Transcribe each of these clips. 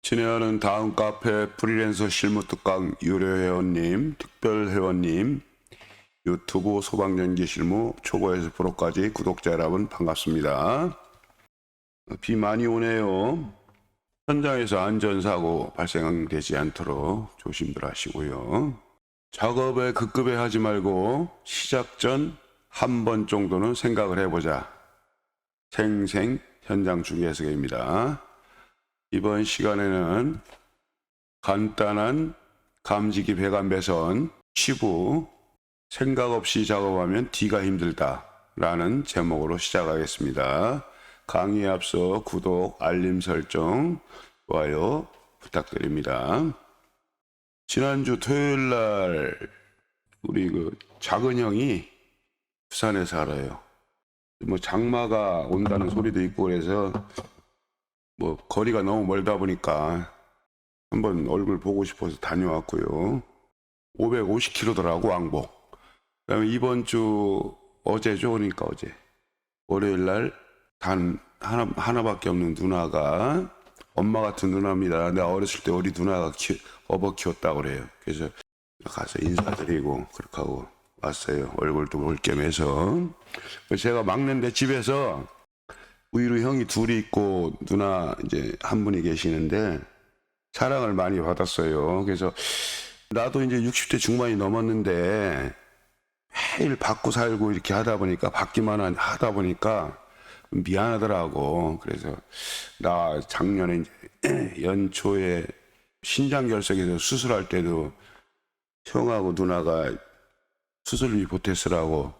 친애하는 다음 카페 프리랜서 실무특강 유료회원님, 특별회원님, 유튜브 소방연기 실무 초보에서 프로까지 구독자 여러분 반갑습니다. 비 많이 오네요. 현장에서 안전사고 발생되지 않도록 조심들 하시고요. 작업에 급급해 하지 말고 시작 전 한 번 정도는 생각을 해보자. 생생 현장 중개해석입니다. 이번 시간에는 간단한 감지기 배관 배선 치부 생각 없이 작업하면 D가 힘들다 라는 제목으로 시작하겠습니다. 강의에 앞서 구독, 알림 설정, 좋아요 부탁드립니다. 지난주 토요일날 우리 작은 형이 부산에 살아요. 뭐 장마가 온다는 소리도 있고 그래서 뭐 거리가 너무 멀다 보니까 한번 얼굴 보고 싶어서 다녀왔고요. 550km더라고 왕복. 그다음에 이번 주 어제죠, 그러니까 어제 월요일 날 단 하나밖에 없는 누나가 엄마 같은 누나입니다. 내가 어렸을 때 우리 누나가 업어 키웠다고 그래요. 그래서 가서 인사드리고 그렇게 하고 왔어요. 얼굴도 볼 겸 해서. 제가 막내인데 집에서 위로 형이 둘이 있고 누나 이제 한 분이 계시는데 사랑을 많이 받았어요. 그래서 나도 이제 60대 중반이 넘었는데 매일 받고 살고 이렇게 하다 보니까 받기만 하다 보니까 미안하더라고. 그래서 나 작년에 이제 연초에 신장결석에서 수술할 때도 형하고 누나가 수술비 보태쓰라고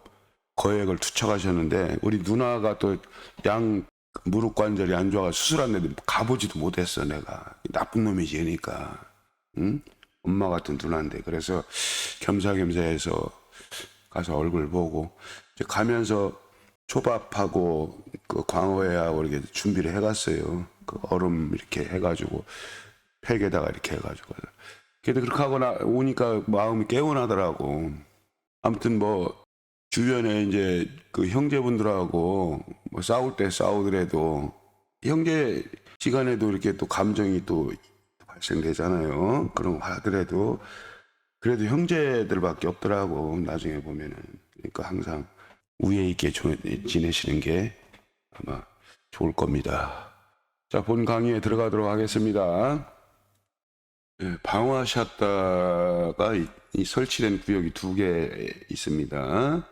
거액을 투척하셨는데 우리 누나가 또 양 무릎 관절이 안 좋아서 수술했는데 가보지도 못했어. 내가 나쁜 놈이지 그러니까. 응? 엄마 같은 누나인데 그래서 겸사겸사해서 가서 얼굴 보고 이제 가면서 초밥하고 그 광어회하고 이렇게 준비를 해갔어요. 그 얼음 이렇게 해가지고 팩에다가 이렇게 해가지고. 그래도 그렇게 하고 오니까 마음이 개운하더라고. 아무튼 뭐 주변에 이제 그 형제분들하고 뭐 싸울 때 싸우더라도 형제 시간에도 이렇게 또 감정이 또 발생되잖아요. 그런 거 하더라도 그래도 형제들밖에 없더라고 나중에 보면은. 그러니까 항상 우애 있게 지내시는 게 아마 좋을 겁니다. 자, 본 강의에 들어가도록 하겠습니다. 네, 방화 샷다가 이 설치된 구역이 두 개 있습니다.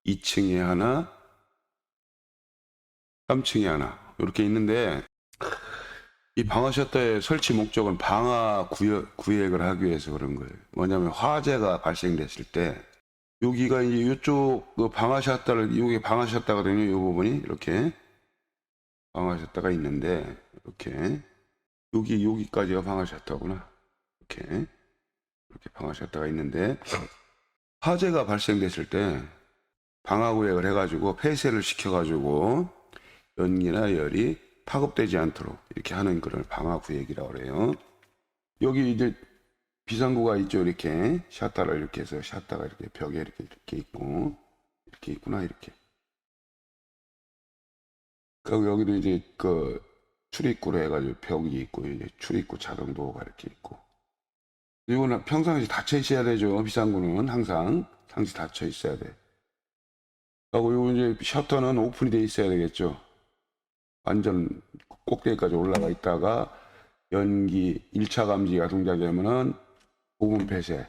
2층에 하나, 3층에 하나 이렇게 있는데 이 방화 셔터의 설치 목적은 방화 구획을 하기 위해서 그런 거예요. 뭐냐면 화재가 발생됐을 때 여기가 이제 이쪽 그 방화 셔터를 여기 방화 셔터거든요. 이 부분이 이렇게 방화 셔터가 있는데 이렇게 여기까지가 방화 셔터구나. 이렇게 방화 셔터가 있는데 화재가 발생됐을 때 방화 구획을 해가지고 폐쇄를 시켜가지고 연기나 열이 파급되지 않도록 이렇게 하는 그런 방화 구획이라고 그래요. 여기 이제 비상구가 있죠. 이렇게 샷다를 이렇게 해서 샷다가 이렇게 벽에 이렇게 있고 이렇게 있구나 이렇게. 그리고 여기도 이제 그 출입구로 해가지고 벽이 있고 이제 출입구 자동 도어가 이렇게 있고. 이거는 평상시 닫혀 있어야 되죠. 비상구는 항상 상시 닫혀 있어야 돼. 하고 요 이제 셔터는 오픈이 돼 있어야 되겠죠. 완전 꼭대기까지 올라가 있다가 연기 1차 감지가 동작되면은 부분 폐쇄.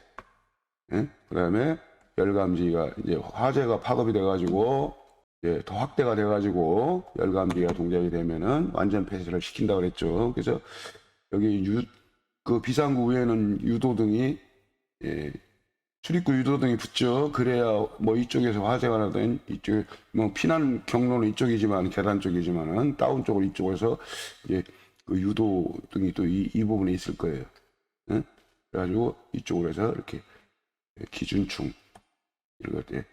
예? 그다음에 열 감지가 이제 화재가 파급이 돼가지고 이제 더 확대가 돼가지고 열 감지가 동작이 되면은 완전 폐쇄를 시킨다 그랬죠. 그래서 여기 그 비상구 위에는 유도등이 출입구 유도등이 붙죠. 그래야 뭐 이쪽에서 화재가 나든 이쪽 뭐 피난 경로는 이쪽이지만 계단 쪽이지만은 다운 쪽으로 이쪽에서 이제 그 유도등이 또 이 부분에 있을 거예요. 응? 그래가지고 이쪽으로 해서 이렇게 기준충 이런 것들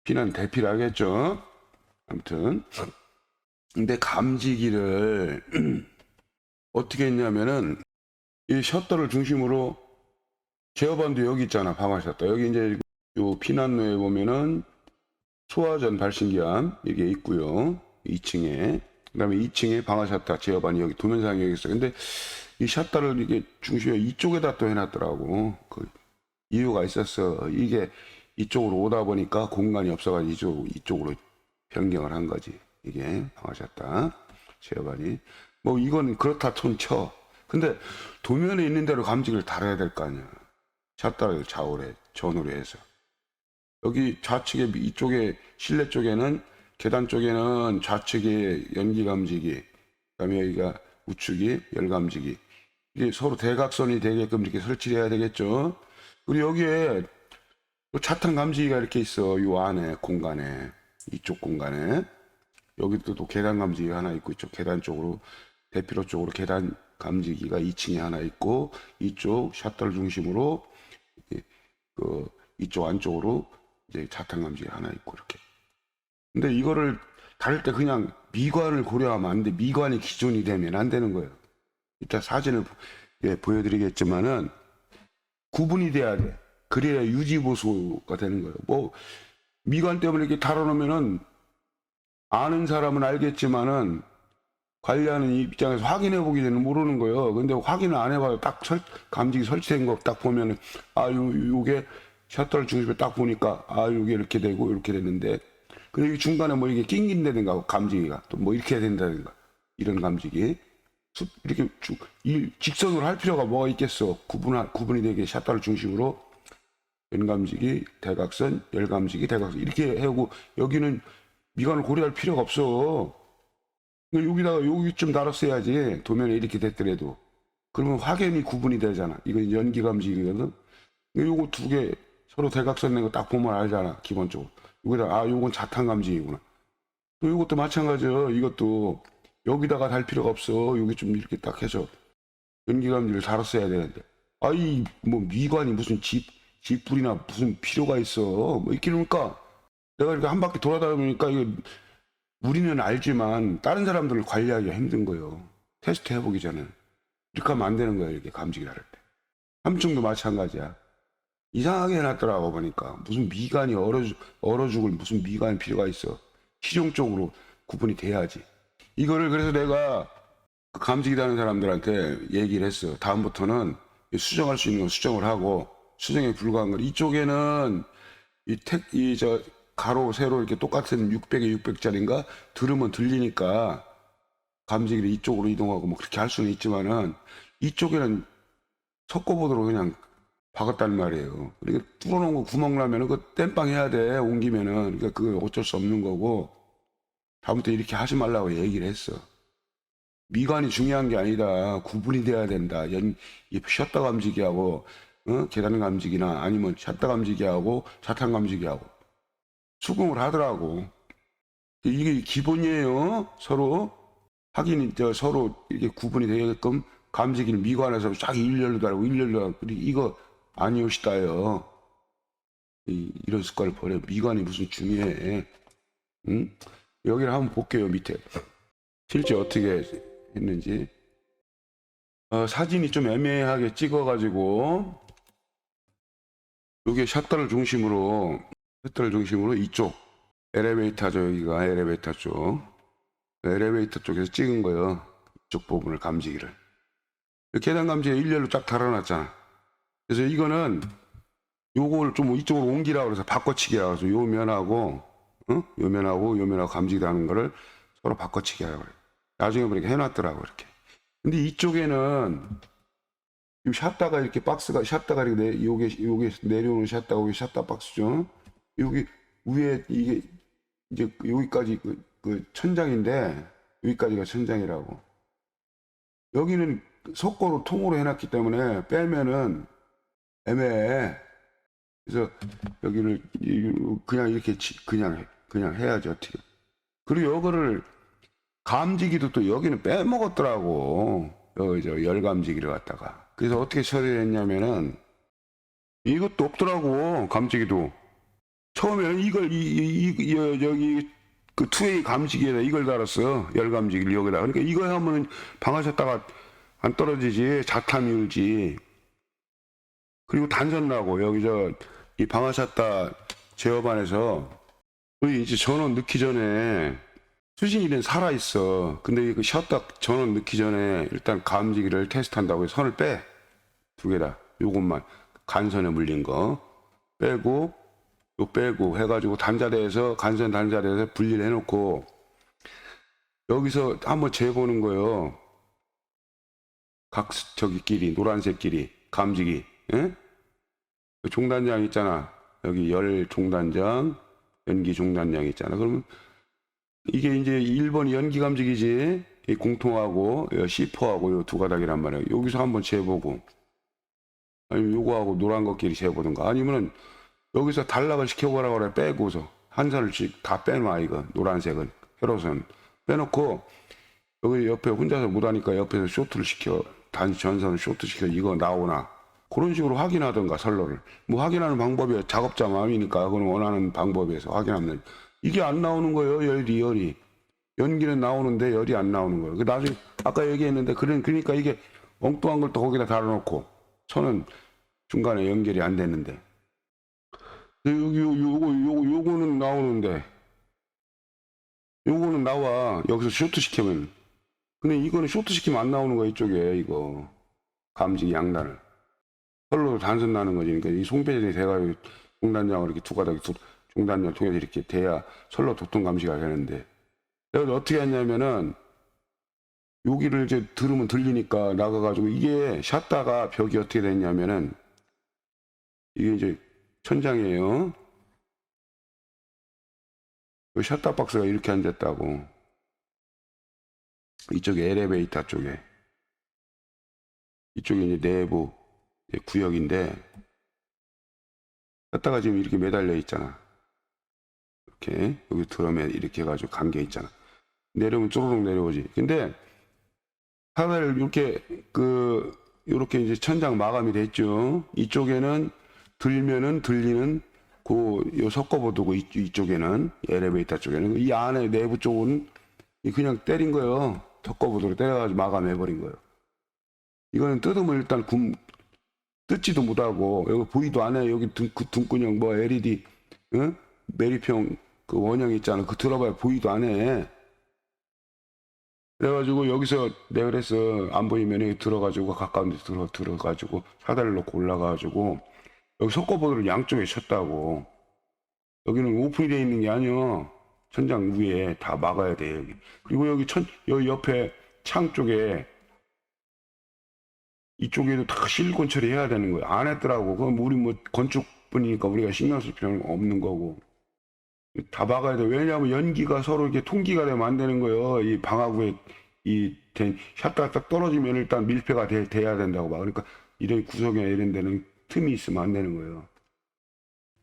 피난 대피를 하겠죠. 아무튼 근데 감지기를 어떻게 했냐면은 이 셔터를 중심으로 제어반도 여기 있잖아. 방화 셔터. 여기 이제 요 피난로에 보면은 소화전 발신기함 이게 있고요. 2층에. 그다음에 2층에 방화 셔터 제어반이 여기 도면상에 여기 있어. 근데 이 샷다를 이게 중심에 이쪽에다 또 해놨더라고. 그 이유가 있었어. 이게 이쪽으로 오다 보니까 공간이 없어가지고 이쪽으로 변경을 한 거지. 이게 방아샷다 제어반이. 뭐 이건 그렇다 톤쳐. 근데 도면에 있는 대로 감지기를 달아야 될 거 아니야. 샷다를 좌우로 전후로 해서. 여기 좌측에 이쪽에 실내 쪽에는 계단 쪽에는 좌측에 연기 감지기, 그다음에 여기가 우측이 열 감지기. 이게 서로 대각선이 되게끔 이렇게 설치해야 되겠죠. 그리고 여기에 또 차탄 감지기가 이렇게 있어. 요 안에 공간에, 이쪽 공간에. 여기도 또 계단 감지기가 하나 있고, 이쪽 계단 쪽으로 대피로 쪽으로 계단 감지기가 2층에 하나 있고, 이쪽 샷들 중심으로 이쪽 안쪽으로 이제 차탄 감지기가 하나 있고 이렇게. 근데 이거를 다룰 때 그냥 미관을 고려하면 안 돼. 미관이 기준이 되면 안 되는 거예요. 이따 사진을 보여드리겠지만은 구분이 돼야 돼. 그래야 유지보수가 되는 거예요. 뭐 미관 때문에 이렇게 다뤄놓으면은 아는 사람은 알겠지만은 관리하는 입장에서 확인해 보기 전에 모르는 거예요. 근데 확인을 안 해봐도 딱 감지기 설치된 거 딱 보면은 요게 셔터 중심에 딱 보니까 요게 이렇게 되고 이렇게 됐는데, 근데 중간에 뭐 이게 낑긴다든가 감지기가 또 뭐 이렇게 해야 된다든가 이런 감지기 이렇게 직선으로 할 필요가 뭐가 있겠어. 구분이 되게 샷다를 중심으로 연감지기, 대각선, 열감지기, 대각선 이렇게 하고, 여기는 미관을 고려할 필요가 없어. 여기다가 여기쯤 달았어야지. 도면에 이렇게 됐더라도. 그러면 확연히 구분이 되잖아. 이건 연기감지기거든. 요거 두 개 서로 대각선 낸 거 딱 보면 알잖아. 기본적으로. 여기다 요건 자탄감지기구나. 또 이것도 마찬가지야. 이것도 여기다가 달 필요가 없어. 여기 좀 이렇게 딱 해서 연기감지를 달았어야 되는데, 뭐 미관이 무슨 집불이나 무슨 필요가 있어. 뭐 이렇게 그러니까 내가 이렇게 한 바퀴 돌아다니니까 이거 우리는 알지만 다른 사람들을 관리하기가 힘든 거예요. 테스트 해보기 전에. 이렇게 하면 안 되는 거예요. 이렇게 감지기를 할 때. 삼층도 마찬가지야. 이상하게 해놨더라고 보니까. 무슨 미관이 얼어 죽을 무슨 미관이 필요가 있어. 실용적으로 구분이 돼야지. 이거를 그래서 내가 그 감지기 다는 사람들한테 얘기를 했어. 다음부터는 수정할 수 있는 건 수정을 하고, 수정에 불과한 걸 이쪽에는 가로 세로 이렇게 똑같은 600에 600짜리인가 들으면 들리니까 감지기를 이쪽으로 이동하고 뭐 그렇게 할 수는 있지만은, 이쪽에는 석고보드로 그냥 박았단 말이에요. 그러니까 뚫어놓은 거 구멍 나면은 그 땜빵 해야 돼. 옮기면은. 그러니까 그거 어쩔 수 없는 거고, 다음부터 이렇게 하지 말라고 얘기를 했어. 미관이 중요한 게 아니다. 구분이 돼야 된다. 셔터 감지기하고 계단 감지기나 아니면 셔터 감지기하고 자탄 감지기하고 수긍을 하더라고. 이게 기본이에요. 서로 확인이 서로 이렇게 구분이 되게끔 감지기는 미관에서 쫙 일렬로 달고 일렬로 달고. 이거 아니오시다요. 이런 습관을 버려. 미관이 무슨 중요해. 응? 여기를 한번 볼게요. 밑에 실제 어떻게 했는지. 사진이 좀 애매하게 찍어가지고, 이게 샷터를 중심으로 이쪽 엘리베이터죠. 여기가 엘리베이터 쪽. 엘리베이터 쪽에서 찍은 거예요. 이쪽 부분을 감지기를. 계단 감지기 일렬로 쫙 달아놨잖아. 그래서 이거는 요걸 좀 이쪽으로 옮기라고 그래서 바꿔치기라고 해서 요 면하고 요 면하고 감지기 하는 거를 서로 바꿔치기 하라고 그래. 나중에 보니까 해놨더라고 이렇게. 근데 이쪽에는 샷다가 이렇게 박스가 샷다가 이렇게 요게 내려오는 샷다가 여기 샷다 박스죠. 여기 위에 이게 이제 여기까지 그 천장인데, 여기까지가 천장이라고. 여기는 석고로 통으로 해놨기 때문에 빼면은 애매해. 그래서 여기를 그냥 이렇게 그냥 해야지 어떻게. 그리고 이거를 감지기도 또 여기는 빼먹었더라고. 여기 열 감지기를 갖다가. 그래서 어떻게 처리를 했냐면은 이것도 없더라고. 감지기도. 처음에는 여기 그 투웨이 감지기에다 이걸 달았어. 열 감지기를 여기다. 그러니까 이거 하면 방아셨다가 안 떨어지지. 자탄이울지. 그리고 단선 나고 여기 이 방아샷다 제어반에서 우리 이제 전원 넣기 전에 수신이는 살아있어. 근데 이거 쉬었다 전원 넣기 전에 일단 감지기를 테스트한다고 해서 선을 빼. 두 개다. 요것만. 간선에 물린 거. 빼고, 요 빼고 해가지고 단자대에서, 간선 단자대에서 분리를 해놓고, 여기서 한번 재보는 거예요. 각, 저기끼리, 노란색끼리, 감지기. 예? 종단장 있잖아. 여기 열 종단장, 연기 종단장 있잖아. 그러면 이게 이제 1번이 연기 감지기지. 이 공통하고 C4하고 요 두 가닥이란 말이야. 여기서 한번 재보고 아니면 요거하고 노란 것끼리 재보든가 아니면은 여기서 단락을 시켜보라고 그래. 빼고서 한 선을씩 다 빼놔. 이거 노란색은 회로선 빼놓고 여기 옆에 혼자서 못하니까 옆에서 쇼트를 시켜. 전선을 쇼트 시켜. 이거 나오나 그런 식으로 확인하던가 선로를 뭐 확인하는 방법이 작업자 마음이니까 그건 원하는 방법에서 확인하면 이게 안 나오는 거예요. 열이 연기는 나오는데 열이 안 나오는 거예요. 나중에 아까 얘기했는데 그러니까 이게 엉뚱한 걸 또 거기다 달아놓고 선은 중간에 연결이 안 됐는데 여기 요거는 나오는데 요거는 나와. 여기서 쇼트 시키면. 근데 이거는 쇼트 시키면 안 나오는 거야. 이쪽에 이거 감지기 양단을 선로 단선 나는 거지. 그러니까 이 송배전이 돼가지고 종단장을 이렇게 두 가닥 종단장 통해서 이렇게 돼야 선로 도통 감지가 되는데 내가 어떻게 했냐면은 여기를 이제 들으면 들리니까 나가가지고 이게 샷다가 벽이 어떻게 됐냐면은 이게 이제 천장이에요. 이 샷다 박스가 이렇게 앉았다고. 이쪽에 엘리베이터 쪽에. 이쪽에 이제 내부 구역인데 샷다가 지금 이렇게 매달려 있잖아. 이렇게 여기 드럼에 이렇게 해가지고 감겨 있잖아. 내려오면 쪼르륵 내려오지. 근데 하나를 이렇게 이렇게 이제 천장 마감이 됐죠. 이쪽에는 들면은 들리는 요 섞어보두고 이쪽에는 엘리베이터 쪽에는 이 안에 내부 쪽은 그냥 때린 거예요. 섞어보도록 때려가지고 마감해버린 거예요. 이거는 뜯으면 일단 뜯지도 못하고 여기 보이도 안 해. 여기 등근형 뭐 LED 응? 매립형 그 원형 있잖아. 그 들어봐야 보이도 안 해. 그래가지고 여기서 내가 그랬어. 안 보이면 여기 들어가지고 가까운 데 들어가지고 사다리를 놓고 올라가가지고 여기 석고보드를 양쪽에 쳤다고. 여기는 오픈이 되어 있는 게 아니야. 천장 위에 다 막아야 돼. 여기. 그리고 여기 옆에 창 쪽에 이쪽에도 다 실리콘 처리해야 되는 거야. 안 했더라고. 그럼 우리 뭐 건축분이니까 우리가 신경 쓸 필요는 없는 거고. 다 막아야 돼. 왜냐하면 연기가 서로 이렇게 통기가 되면 안 되는 거예요. 이 방화구에 샷다가 딱 떨어지면 일단 밀폐가 돼야 된다고 막. 그러니까 이런 구석이나 이런 데는 틈이 있으면 안 되는 거예요.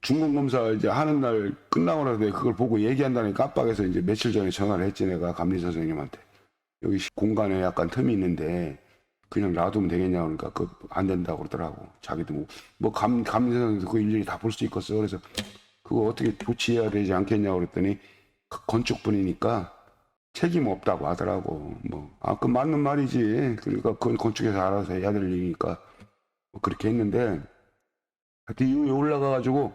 중간검사 이제 하는 날 끝나고 나서 내가 그걸 보고 얘기한다니까 깜빡해서 이제 며칠 전에 전화를 했지 내가 감리 선생님한테. 여기 공간에 약간 틈이 있는데 그냥 놔두면 되겠냐 그러니까 그 안 된다고 그러더라고. 자기도 감리 선생님도 그 일일이 다 볼 수 있겠어. 그래서 그거 어떻게 조치해야 되지 않겠냐고 그랬더니 그 건축분이니까 책임 없다고 하더라고. 그 맞는 말이지. 그러니까 그건 건축에서 알아서 해야 될 일이니까 그렇게 했는데 하여튼 이후에 올라가가지고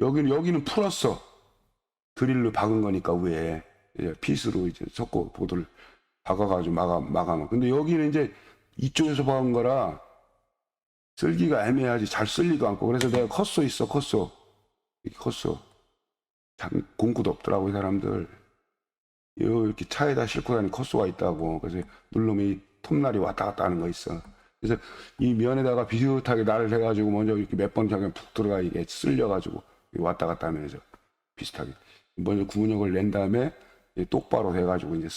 여기는 풀었어. 드릴로 박은 거니까 위에 핏으로 이제 석고 보드를 박아가지고 마감. 근데 여기는 이제 이쪽에서 박은 거라 쓸기가 애매하지. 잘 쓸리도 않고. 그래서 내가 컸어. 이렇게 컸어. 공구도 없더라고 이 사람들. 이렇게 차에다 싣고 다니는 컷소가 있다고. 그래서 누르면 이 톱날이 왔다 갔다 하는 거 있어. 그래서 이 면에다가 비슷하게 날을 해가지고 먼저 이렇게 몇 번 그냥 푹 들어가 이게 쓸려가지고 왔다 갔다 하면서 비슷하게 먼저 구문역을 낸 다음에 똑바로 돼가지고 이제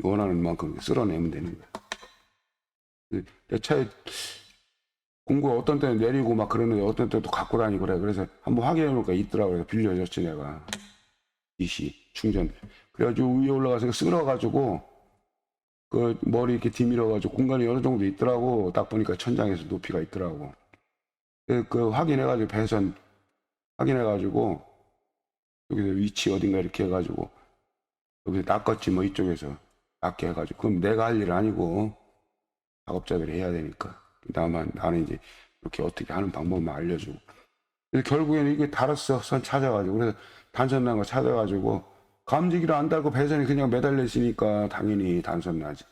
원하는 만큼 쓸어내면 되는 거야. 내 차에 공구 어떤 때는 내리고 막 그러는데 어떤 때도 갖고 다니고 그래. 그래서 한번 확인해 놓으니까 있더라고. 그래서 빌려줬지 내가. DC 충전. 그래가지고 위에 올라가서 쓸어가지고 그 머리 이렇게 뒤밀어가지고 공간이 어느 정도 있더라고. 딱 보니까 천장에서 높이가 있더라고. 그 확인해가지고 배선 확인해가지고 여기서 위치 어딘가 이렇게 해가지고 여기서 낚았지 뭐 이쪽에서 낚게 해가지고 그럼 내가 할 일은 아니고 작업자들이 해야 되니까 나는 이제 이렇게 어떻게 하는 방법만 알려주고 그래서 결국에는 이게 달았어. 선 찾아가지고 그래서 단선 난 거 찾아가지고 감지기를 안 달고 배선이 그냥 매달려 있으니까 당연히 단선 나지.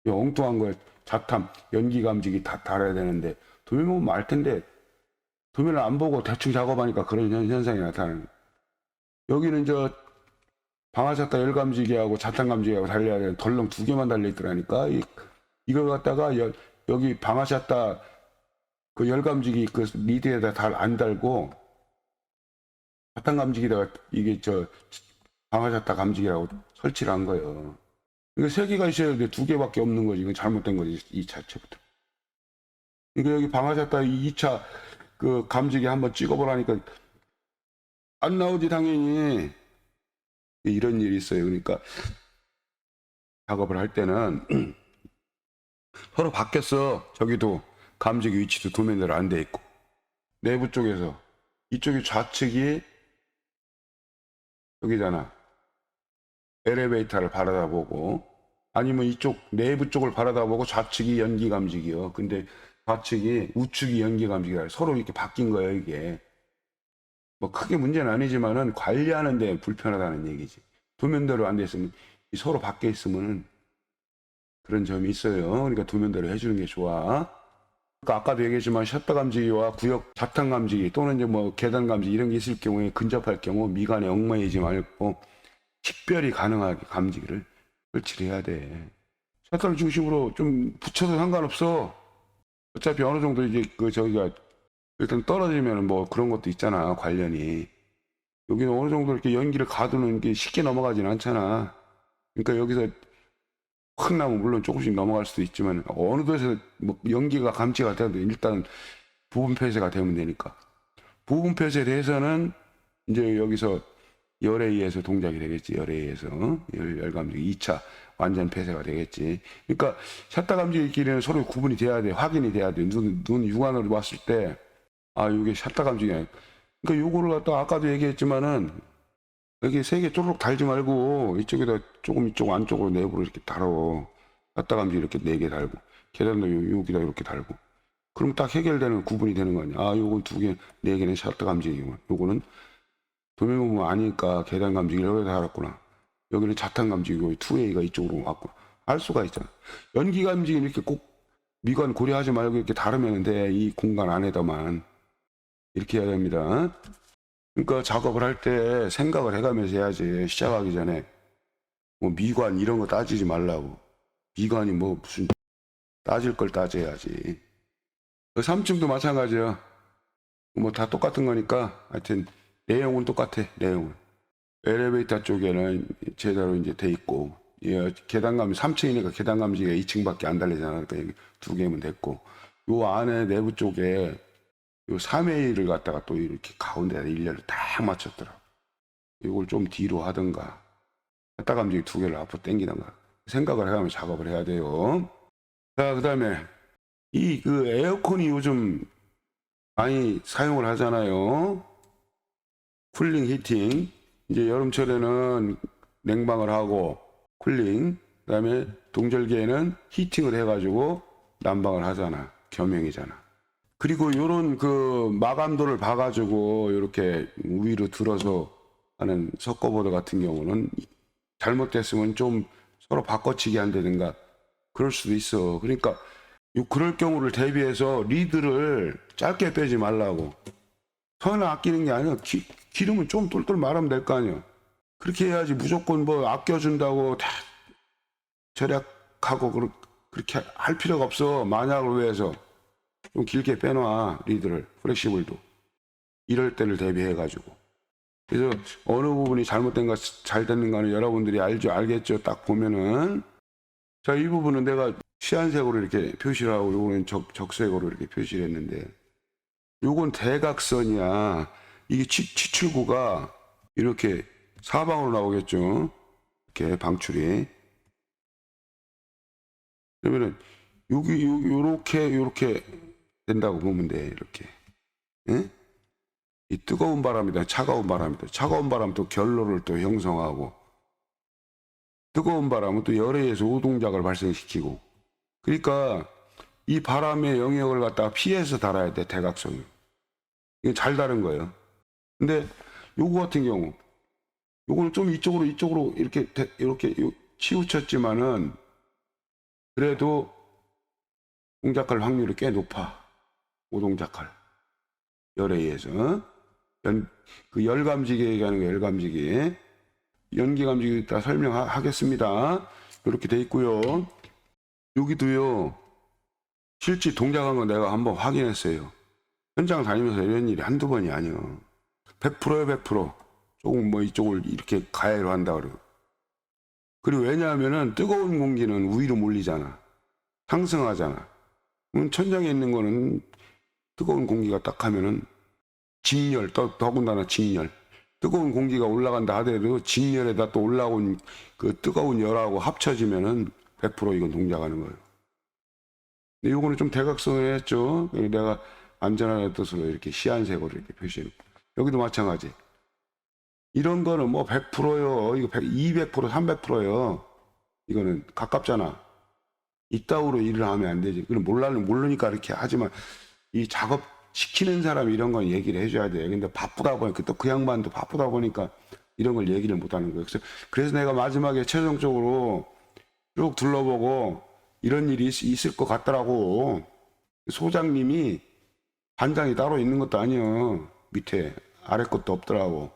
이 엉뚱한 거 자탐, 연기 감지기 다 달아야 되는데 도면 보면 알 텐데 도면을 안 보고 대충 작업하니까 그런 현상이 나타나는 거야. 여기는 저 방아샷다 열감지기하고 자탄 감지기하고 달려야 되는 덜렁 두 개만 달려 있더라니까. 이걸 갖다가 여기 방아샷다 그 열감지기 그 리드에다 안 달고 자탄 감지기다가 이게 저 방아샷다 감지기라고 설치를 한 거예요. 그러니까 세 개가 있어야 되는데 두 개밖에 없는 거지. 이건 잘못된 거지, 이 자체부터. 그러니까 여기 방아샷다 2차 그 감지기 한번 찍어보라니까 안 나오지, 당연히. 이런 일이 있어요. 그러니까 작업을 할 때는 서로 바뀌었어. 저기도 감지기 위치도 도면대로 안 돼 있고. 내부 쪽에서 이쪽이 좌측이 여기잖아. 엘리베이터를 바라다보고, 아니면 이쪽 내부 쪽을 바라다보고 좌측이 연기 감지기요. 근데 좌측이 우측이 연기 감지기라 서로 이렇게 바뀐 거예요, 이게. 뭐 크게 문제는 아니지만은 관리하는데 불편하다는 얘기지. 도면대로 안 돼 있으면 서로 바뀌어 있으면은 그런 점이 있어요. 그러니까 도면대로 해주는 게 좋아. 그러니까 아까도 얘기했지만 셔터 감지기와 구역 자탄 감지기 또는 이제 뭐 계단 감지기 이런 게 있을 경우에 근접할 경우 미간에 얽매이지 말고 식별이 가능하게 감지기를 설치를 해야 돼. 셔터를 중심으로 좀 붙여도 상관없어. 어차피 어느 정도 이제 그 저기가 일단 떨어지면 뭐 그런 것도 있잖아, 관련이. 여기는 어느 정도 이렇게 연기를 가두는 게 쉽게 넘어가진 않잖아. 그러니까 여기서 확 나면 물론 조금씩 넘어갈 수도 있지만 어느 데서 뭐 연기가 감지가 돼도 일단 부분 폐쇄가 되면 되니까. 부분 폐쇄에 대해서는 이제 여기서 열에 의해서 동작이 되겠지. 열에 의해서 열감지기 2차 완전 폐쇄가 되겠지. 그러니까 샷다 감지기끼리는 서로 구분이 돼야 돼. 확인이 돼야 돼. 눈 육안으로 봤을 때 아, 이게 샷다 감지기야. 그러니까 요거를 갖다 아까도 얘기했지만은 여기 세 개 쪼르륵 달지 말고 이쪽에다 조금 이쪽 안쪽으로 내부로 이렇게 달어. 샷다 감지 이렇게 4개 달고 계단도 여기다 이렇게 달고. 그럼 딱 해결되는 구분이 되는 거 아니야. 아, 요건 2개, 4개는 샷다 감지기고 요거는 도면 보면 아니까 계단 감지기 여기다 달았구나. 여기는 자탄 감지기고 2A가 이쪽으로 왔구나. 알 수가 있잖아. 연기 감지기는 이렇게 꼭 미관 고려하지 말고 이렇게 다르면 돼. 이 공간 안에다만. 이렇게 해야 됩니다. 그러니까 작업을 할 때 생각을 해가면서 해야지. 시작하기 전에 뭐 미관 이런 거 따지지 말라고. 미관이 뭐 무슨 따질 걸 따져야지. 3층도 마찬가지야. 뭐 다 똑같은 거니까 하여튼 내용은 똑같아. 내용은 엘리베이터 쪽에는 제대로 이제 돼 있고, 예, 계단 감지 3층이니까 계단 감지가 2층밖에 안 달리잖아. 그러니까 여기 2개면 됐고, 요 안에 내부 쪽에 요 3A를 갖다가 또 이렇게 가운데다 일렬로 딱 맞췄더라. 이걸 좀 뒤로 하든가, 샷다 감지기 2개를 앞으로 당기든가 생각을 해가면서 작업을 해야 돼요. 자, 그 다음에 이 그 에어컨이 요즘 많이 사용을 하잖아요. 쿨링, 히팅. 이제 여름철에는 냉방을 하고 쿨링, 그다음에 동절기에는 히팅을 해가지고 난방을 하잖아. 겸용이잖아. 그리고 요런 그 마감도를 봐가지고 이렇게 위로 들어서 하는 석고보드 같은 경우는 잘못됐으면 좀 서로 바꿔치기 한다든가 그럴 수도 있어. 그러니까 그럴 경우를 대비해서 리드를 짧게 빼지 말라고. 선을 아끼는 게 아니라 기름은 좀 똘똘 말하면 될 거 아니야. 그렇게 해야지. 무조건 뭐 아껴준다고 다 절약하고 그렇게 할 필요가 없어. 만약을 위해서 좀 길게 빼놔. 리드를, 플렉시블도 이럴 때를 대비해 가지고. 그래서 어느 부분이 잘못된 거 잘 됐는가는 여러분들이 알겠죠. 딱 보면은. 자, 이 부분은 내가 시안색으로 이렇게 표시를 하고 요거는 적색으로 이렇게 표시를 했는데, 요건 대각선이야. 이게 치출구가 이렇게 사방으로 나오겠죠. 이렇게 방출이. 그러면은 여기 요렇게 된다고 보면 돼. 이렇게. 예? 이 뜨거운 바람이다, 차가운 바람이다. 차가운 바람은 또 결로를 또 형성하고, 뜨거운 바람은 또 열에 의해서 우동작을 발생시키고. 그러니까 이 바람의 영역을 갖다가 피해서 달아야 돼, 대각선을. 이게 잘 다른 거예요. 근데 요거 같은 경우 요거는 좀 이쪽으로 이렇게 치우쳤지만은 그래도 동작할 확률이 꽤 높아. 오동작할. 열에 의해서. 그 열감지기 얘기하는 거, 열감지기. 연기감지기 이따 설명하겠습니다. 이렇게 돼 있고요. 여기도요, 실제 동작한 거 내가 한번 확인했어요. 현장 다니면서 이런 일이 한두 번이 아니요. 100%요, 100%. 조금 뭐 이쪽을 이렇게 가해로 한다 그러고. 그리고 왜냐하면은 뜨거운 공기는 위로 몰리잖아. 상승하잖아. 천장에 있는 거는 뜨거운 공기가 딱 하면은 직열, 더군다나 직열. 뜨거운 공기가 올라간다 하더라도 직열에다 또 올라온 그 뜨거운 열하고 합쳐지면은 100% 이건 동작하는 거예요. 근데 요거는 좀 대각선을 했죠. 내가 안전하다는 뜻으로 이렇게 시안색으로 이렇게 표시해놓고. 여기도 마찬가지. 이런 거는 뭐 100%요. 이거 200%, 300%요. 이거는 가깝잖아. 이따구로 일을 하면 안 되지. 그럼 모르니까 이렇게 하지만 이 작업 시키는 사람이 이런 건 얘기를 해줘야 돼. 근데 바쁘다 보니까 또 그 양반도 바쁘다 보니까 이런 걸 얘기를 못 하는 거예요. 그래서 내가 마지막에 최종적으로 쭉 둘러보고 이런 일이 있을 것 같더라고. 소장님이 반장이 따로 있는 것도 아니요. 밑에 아래 것도 없더라고.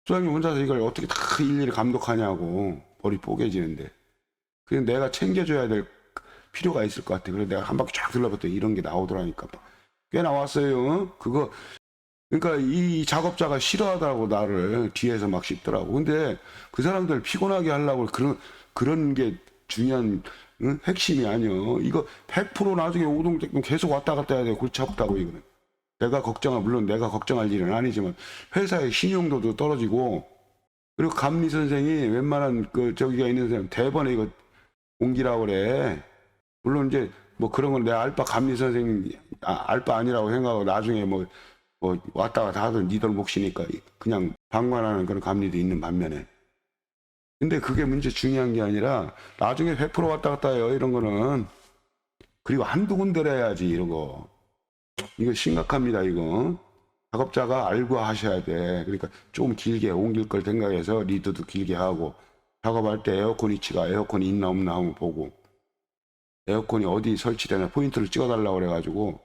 소장님 혼자서 이걸 어떻게 다 일일이 감독하냐고. 머리 뽀개지는데. 그냥 내가 챙겨줘야 될 필요가 있을 것 같아. 그래서 내가 한 바퀴 쫙 둘러봤더니 이런 게 나오더라니까. 꽤 나왔어요. 그거 그러니까 이 작업자가 싫어하더라고. 나를 뒤에서 막 씹더라고. 근데 그 사람들 피곤하게 하려고 그런 게 중요한 핵심이 아니요. 이거 100% 나중에 오동작동 계속 왔다 갔다 해야 돼. 골치 아프다고. 이거는 물론 내가 걱정할 일은 아니지만 회사의 신용도도 떨어지고, 그리고 감리 선생이 웬만한 그 저기가 있는 사람 대번에 이거 옮기라고 그래. 물론 이제 뭐 그런 건 내 알바 감리 선생님 알바 아니라고 생각하고 나중에 뭐 왔다 갔다 하던 니들 몫이니까 그냥 방관하는 그런 감리도 있는 반면에. 근데 그게 문제 중요한 게 아니라 나중에 100% 왔다 갔다 해요. 이런 거는. 그리고 한두 군데를 해야지 이런 거. 이거 심각합니다. 이거. 작업자가 알고 하셔야 돼. 그러니까 조금 길게 옮길 걸 생각해서 리드도 길게 하고, 작업할 때 에어컨 위치가 에어컨이 있나 없나 한번 보고, 에어컨이 어디 설치되나 포인트를 찍어달라고 그래가지고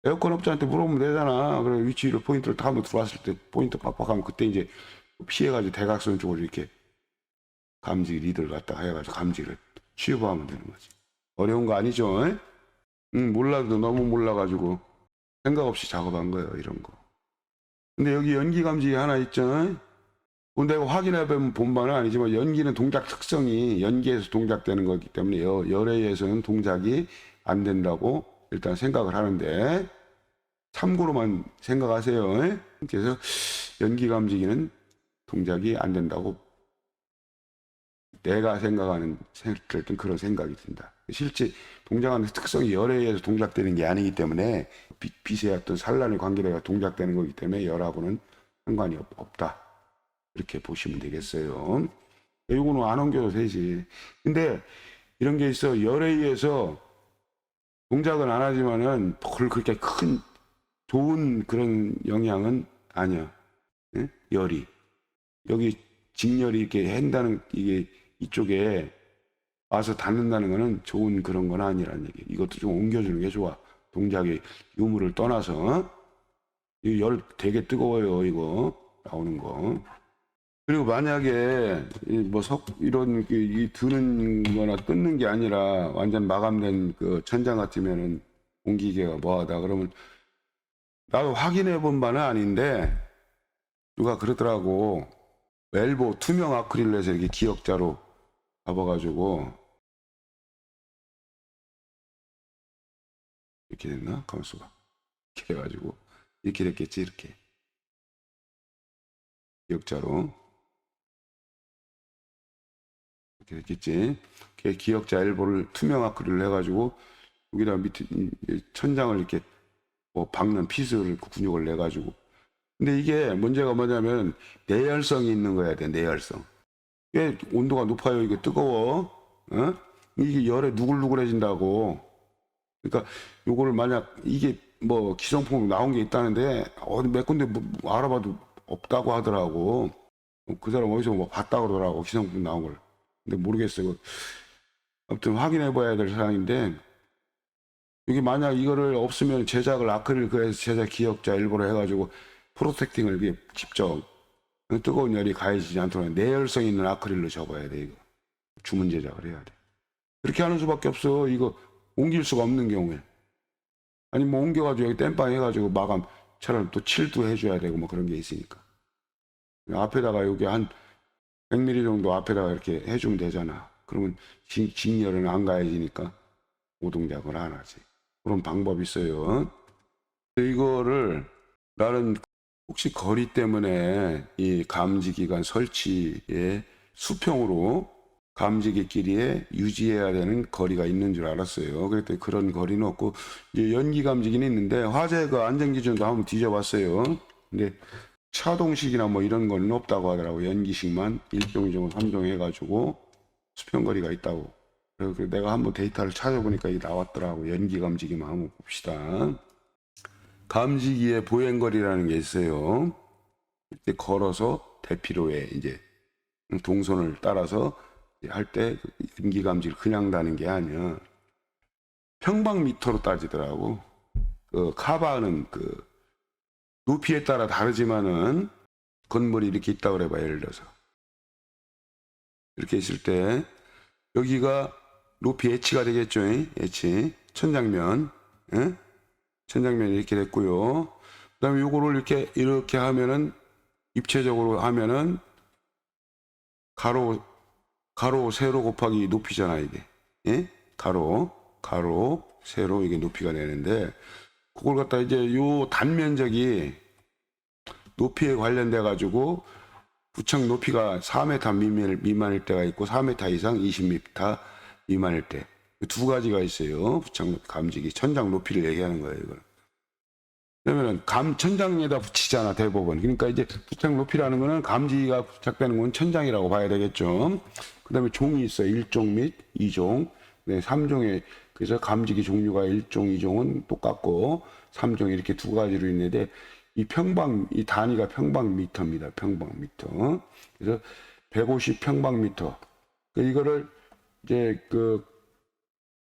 에어컨 업자한테 물어보면 되잖아. 그래 위치를 포인트를 다 한번 들어왔을 때 포인트 빡빡하면 그때 이제 피해가지고 대각선 쪽으로 이렇게 감지 리드를 갖다 해가지고 감지를 취급하면 되는 거지. 어려운 거 아니죠? 에? 몰라도 너무 몰라가지고 생각 없이 작업한 거예요. 이런 거. 근데 여기 연기 감지 하나 있죠? 내가 확인해 본 바는 아니지만 연기는 동작 특성이 연기에서 동작되는 거기 때문에 열에 의해서는 동작이 안 된다고 일단 생각을 하는데, 참고로만 생각하세요. 그래서 연기 감지기는 동작이 안 된다고 내가 생각하는 그런 생각이 든다. 실제 동작하는 특성이 열에 의해서 동작되는 게 아니기 때문에 빛의 어떤 산란의 관계가 동작되는 거기 때문에 열하고는 상관이 없다. 이렇게 보시면 되겠어요. 이거는 안 옮겨도 되지. 근데 이런 게 있어. 열에 의해서 동작은 안 하지만은 그렇게 큰 좋은 그런 영향은 아니야. 응? 열이. 여기 직열이 이렇게 한다는 이게 이쪽에 와서 닿는다는 거는 좋은 그런 건 아니라는 얘기. 이것도 좀 옮겨주는 게 좋아. 동작의 유무를 떠나서. 이 열 되게 뜨거워요. 이거 나오는 거. 그리고 만약에 이런 이 드는 거나 끊는 게 아니라 완전 마감된 그 천장 같으면은 옮기기가 뭐하다 그러면, 나도 확인해 본 바는 아닌데 누가 그러더라고. 웰보 투명 아크릴로 해서 이렇게 기역자로 잡아가지고 이렇게 됐나? 가만있어 봐. 이렇게 해가지고 이렇게 됐겠지. 이렇게 기역자로 이렇게 됐겠지. 기역자 엘보를 투명 아크릴로 해가지고 여기다 밑에 천장을 이렇게 박는 피스를 근육을 내 가지고. 근데 이게 문제가 뭐냐면 내열성이 있는 거야 돼. 내열성. 꽤 온도가 높아요. 이게 뜨거워. 어? 이게 열에 누글누글해진다고. 그러니까 요거를 만약 이게 기성품 나온 게 있다는데 어디 몇 군데 알아봐도 없다고 하더라고. 그 사람 어디서 뭐 봤다 그러더라고, 기성품 나온 걸. 근데 모르겠어요. 아무튼 확인해 봐야 될 사항인데, 이게 만약 이거를 없으면 제작을 아크릴 그래서 제작 기억자 일부러 해가지고 프로텍팅을 이게 직접 뜨거운 열이 가해지지 않도록 내열성 있는 아크릴로 접어야 돼. 이거 주문 제작을 해야 돼. 그렇게 하는 수밖에 없어. 이거 옮길 수가 없는 경우에. 아니 뭐 옮겨가지고 여기 땜빵 해가지고 마감처럼 또 칠도 해줘야 되고 뭐 그런 게 있으니까. 앞에다가 여기 한 100mm 정도 앞에다가 이렇게 해주면 되잖아. 그러면 직열은 안 가해지니까 오동작을 안 하지. 그런 방법이 있어요. 이거를 나는 혹시 거리 때문에 이 감지기관 설치에 수평으로 감지기 길이에 유지해야 되는 거리가 있는 줄 알았어요. 그랬더니 그런 거리는 없고, 이제 연기 감지기는 있는데 화재 그 안전기준도 한번 뒤져봤어요. 근데 차동식이나 뭐 이런 거는 없다고 하더라고. 연기식만 1종, 2종, 3종 해가지고 수평거리가 있다고. 그래서 내가 한번 데이터를 찾아보니까 이게 나왔더라고. 연기 감지기만 한번 봅시다. 감지기의 보행거리라는 게 있어요. 이렇게 걸어서 대피로에 이제 동선을 따라서 할 때 연기 감지를 그냥 다는 게 아니야. 평방미터로 따지더라고. 그 카바는 그 높이에 따라 다르지만은 건물이 이렇게 있다고 그래봐. 예를 들어서 이렇게 있을 때 여기가 높이 H가 되겠죠. H 천장면, 예? 천장면이 이렇게 됐고요. 그다음에 요거를 이렇게 하면은 입체적으로 하면은 가로 세로 곱하기 높이잖아 이게. 예? 가로 세로 이게 높이가 되는데, 그걸 갖다 이제 요 단면적이 높이에 관련돼 가지고 부착 높이가 4m 미만일 때가 있고 4m 이상 20m 미만일 때 두 가지가 있어요. 부착 높이 감지기 천장 높이를 얘기하는 거예요. 이걸. 그러면은 천장에다 붙이잖아 대부분. 그러니까 이제 부착 높이라는 거는 감지기가 부착되는 건 천장이라고 봐야 되겠죠. 그다음에 종이 있어요. 1종 및 2종. 네, 3종에 그래서 감지기 종류가 1종, 2종은 똑같고 3종 이렇게 두 가지로 있는데, 이 단위가 평방미터입니다. 평방미터. 그래서 150 평방미터. 이거를 이제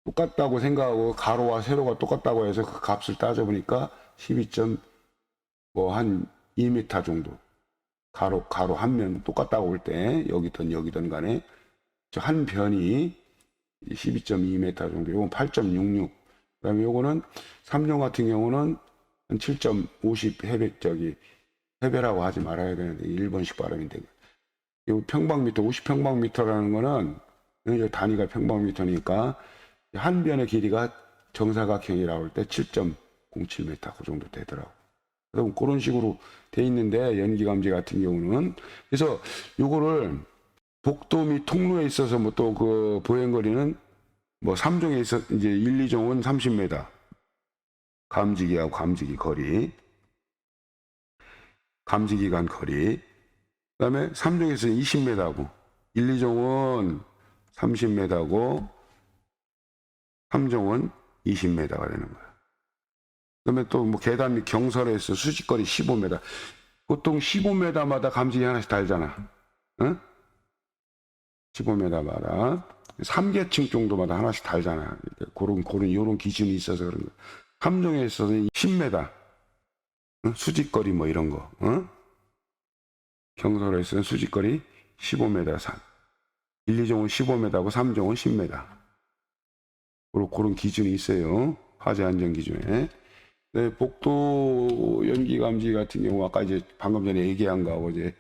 똑같다고 생각하고 가로와 세로가 똑같다고 해서 그 값을 따져보니까 12한 2m 정도. 가로 한 면 똑같다고 볼 때 여기든 간에 한 변이 12.2m 정도. 요건 8.66. 그다음에 요거는 3종 같은 경우는 한 7.50 해배라고 하지 말아야 되는데 일본식 발음인데, 요 평방미터 50평방미터라는 거는 단위가 평방미터니까 한 변의 길이가 정사각형이라고 할 때 7.07m 그 정도 되더라고. 그럼 그런 식으로 돼 있는데 연기 감지 같은 경우는, 그래서 요거를 복도 및 통로에 있어서 뭐 또 그 보행거리는 뭐 3종에 있어 이제 1, 2종은 30m 감지기하고 감지기 거리, 감지기간 거리. 그다음에 3종에서 20m고 1, 2종은 30m고 3종은 20m가 되는 거야. 그다음에 또 뭐 계단 및 경설에서 수직거리 15m. 보통 15m마다 감지기 하나씩 달잖아. 응? 15m마다 3계층 정도마다 하나씩 달잖아. 요런 기준이 있어서 그런 거. 3종에 있어서는 10m. 응? 수직거리 뭐 이런 거. 응? 경설에서는 수직거리 15m 산. 1, 2종은 15m고 3종은 10m. 그런 기준이 있어요. 화재 안전 기준에. 네, 복도 연기 감지 같은 경우 아까 이제 방금 전에 얘기한 거하고 이제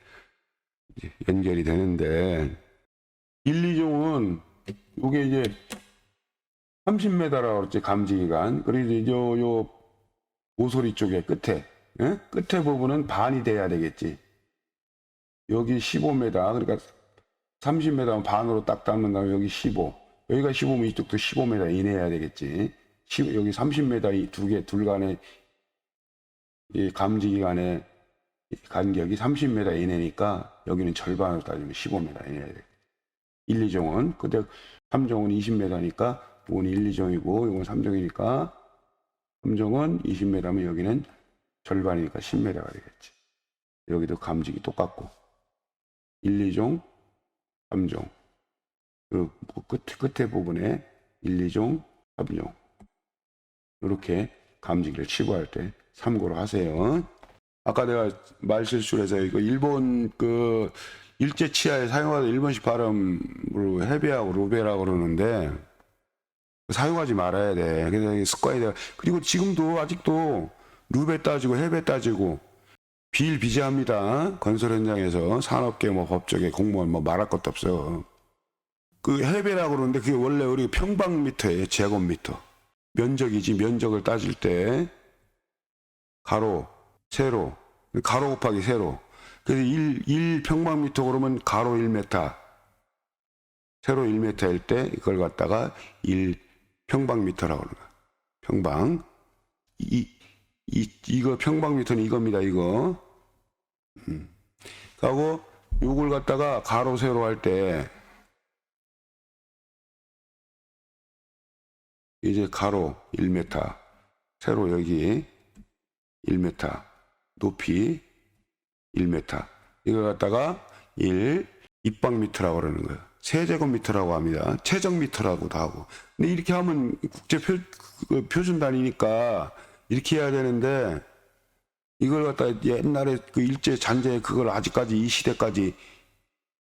연결이 되는데, 1, 2종은 이게 이제 30m라고 그랬지 감지기간. 그리고 이제 요 모서리 쪽에 끝에, 예? 끝에 부분은 반이 돼야 되겠지. 여기 15m, 그러니까 30m면 반으로 딱 닦는다면 여기 15. 여기가 15면 이쪽도 15m 이내야 되겠지. 여기 30m 이 둘 간의 이 감지기 간의 간격이 30m 이내니까 여기는 절반으로 따지면 15m 이내야 돼. 1, 2종은. 근데 3종은 20m니까 이건 1, 2종이고 이건 3종이니까 3종은 20m면 여기는 절반이니까 10m가 되겠지. 여기도 감지기 똑같고. 1, 2종, 3종. 그 끝에 부분에 1, 2종, 3종. 이렇게 감지기를 치부할 때 참고로 하세요. 아까 내가 말 실수를 해서 이거 일본 그 일제 치하에 사용하던 일본식 발음으로 헤베하고 루베라고 그러는데 사용하지 말아야 돼. 그래서 습관이 돼. 그리고 지금도 아직도 루베 따지고 헤베 따지고 비일비재합니다. 건설 현장에서 산업계 뭐 법조계 공무원 뭐 말할 것도 없어. 그 헤베라고 그러는데 그게 원래 우리 평방미터예요. 제곱미터. 면적이지. 면적을 따질 때 가로, 세로, 가로 곱하기 세로. 그래서 1 평방미터 그러면 가로 1m, 세로 1m일 때 이걸 갖다가 1 평방미터라고 그러는 거야. 평방. 이거 평방미터는 이겁니다. 이거. 하고 요걸 갖다가 가로 세로 할 때 이제 가로 1m, 세로 여기 1m, 높이 1m. 이걸 갖다가 1 입방미터라고 그러는 거예요. 세제곱미터라고 합니다. 최정미터라고도 하고. 근데 이렇게 하면 국제 표준 단위니까 이렇게 해야 되는데 이걸 갖다 옛날에 그 일제 잔재 그걸 아직까지 이 시대까지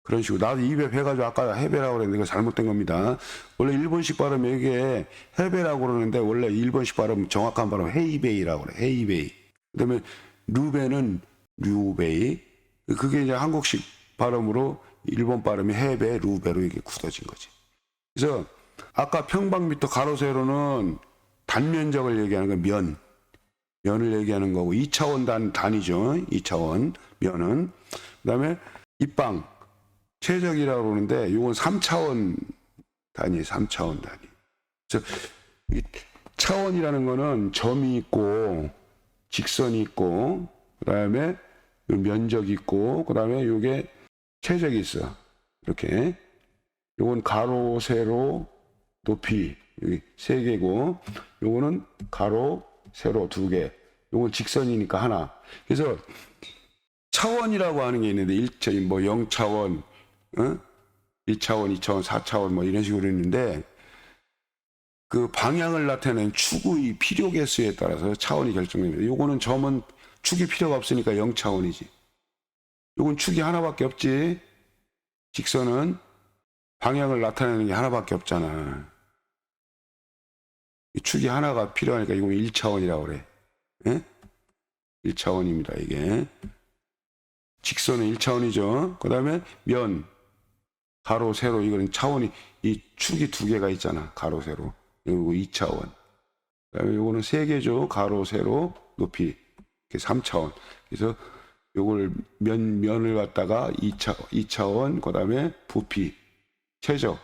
그런 식으로 나도 입에 배가지고 아까 헤베라고 그랬는데 이거 잘못된 겁니다. 원래 일본식 발음 이게 헤베라고 그러는데 원래 일본식 발음 정확한 발음 헤이베이라고 그래. 헤이베이. 그다음에 루베는 류베이. 그게 이제 한국식 발음으로 일본 발음이 헤베 루베로 이게 굳어진 거지. 그래서 아까 평방미터 가로 세로는 단면적을 얘기하는 건 면을 얘기하는 거고 2차원 단위죠. 2차원 면은. 그다음에 입방 최적이라고 그러는데 이건 3차원 단위, 3차원 단위. 그래서 이 차원이라는 거는 점이 있고 직선이 있고 그다음에 면적이 있고 그다음에 이게 최적이 있어. 이렇게. 요건 가로, 세로, 높이 여기 3개고 요거는 가로, 세로 2개. 요건 직선이니까 하나. 그래서 차원이라고 하는 게 있는데 1차원, 뭐 0차원, 1차원, 2차원, 4차원 뭐 이런 식으로 있는데 그 방향을 나타내는 축의 필요 개수에 따라서 차원이 결정됩니다. 요거는 점은 축이 필요가 없으니까 0차원이지. 요건 축이 하나밖에 없지. 직선은 방향을 나타내는 게 하나밖에 없잖아. 이 축이 하나가 필요하니까 이건 1차원이라고 그래. 예? 1차원입니다, 이게. 직선은 1차원이죠. 그 다음에 면, 가로, 세로, 이거는 차원이, 이 축이 2개가 있잖아. 가로, 세로. 그리고 2차원. 그 다음에 요거는 3개죠. 가로, 세로, 높이. 이렇게 3차원. 그래서 요걸 면을 갖다가 2차원, 그 다음에 부피, 최적,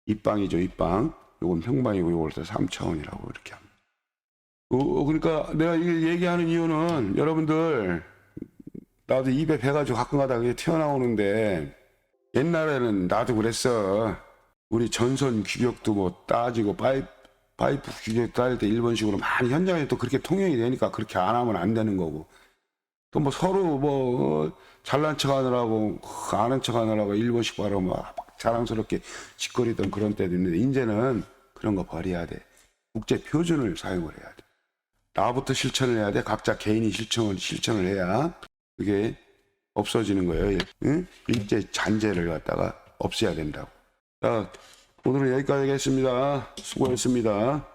입방이죠, 입방. 요건 평방이고 요걸 다 3차원이라고 이렇게 합니다. 그러니까 내가 이게 얘기하는 이유는 여러분들 나도 입에 배가지고 가끔가다 그게 튀어나오는데 옛날에는 나도 그랬어. 우리 전선 규격도 뭐 따지고 파이프 규격 따질 때 일본식으로 많이 현장에 또 그렇게 통용이 되니까 그렇게 안 하면 안 되는 거고 또 뭐 서로 뭐 잘난 척 하느라고 아는 척 하느라고 일본식 바로 막 자랑스럽게 짓거리던 그런 때도 있는데 이제는 그런 거 버려야 돼. 국제 표준을 사용을 해야 돼. 나부터 실천을 해야 돼. 각자 개인이 실천을 해야 그게 없어지는 거예요. 응? 일제 잔재를 갖다가 없애야 된다고. 자, 오늘은 여기까지 하겠습니다. 수고했습니다.